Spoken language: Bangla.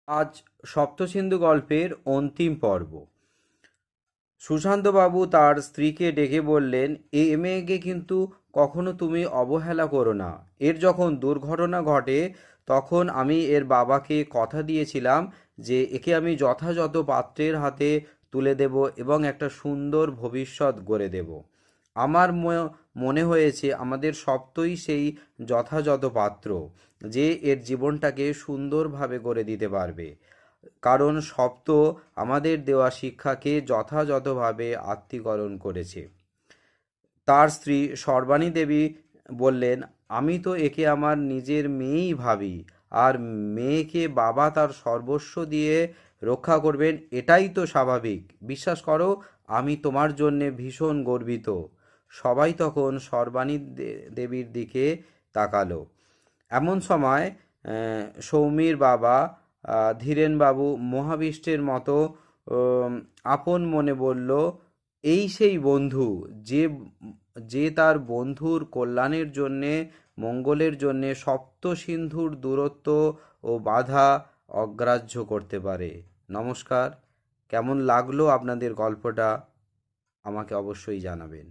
আজ সপ্তসিন্ধু গল্পের অন্তিম পর্ব। সুশান্তবাবু তার স্ত্রীকে ডেকে বললেন, এ মেয়েকে কিন্তু কখনো তুমি অবহেলা করো না। এর যখন দুর্ঘটনা ঘটে তখন আমি এর বাবাকে কথা দিয়েছিলাম যে একে আমি যথাযথ পাত্রের হাতে তুলে দেব এবং একটা সুন্দর ভবিষ্যৎ গড়ে দেব। আমার মনে হয়েছে আমাদের সপ্তই সেই যথাযথ পাত্র, যে এর জীবনটাকে সুন্দরভাবে গড়ে দিতে পারবে। কারণ সপ্ত আমাদের দেওয়া শিক্ষাকে যথাযথভাবে আত্মীকরণ করেছে। তার স্ত্রী সর্বাণী দেবী বললেন, আমি তো একে আমার নিজের মেয়েই ভাবি, আর মেয়েকে বাবা তার সর্বস্ব দিয়ে রক্ষা করবেন এটাই তো স্বাভাবিক। বিশ্বাস করো, আমি তোমার জন্যে ভীষণ গর্বিত। সবাই তখন সর্বাণী দেবীর দিকে তাকালো। এমন সময় সৌমির বাবা ধীরেনবাবু মহাবিষ্টের মতো আপন মনে বলল, এই সেই বন্ধু যে যে তার বন্ধুর কল্যাণের জন্যে, মঙ্গলের জন্যে সপ্ত সিন্ধুর দূরত্ব ও বাধা অগ্রাহ্য করতে পারে। নমস্কার। কেমন লাগলো আপনাদের গল্পটা আমাকে অবশ্যই জানাবেন।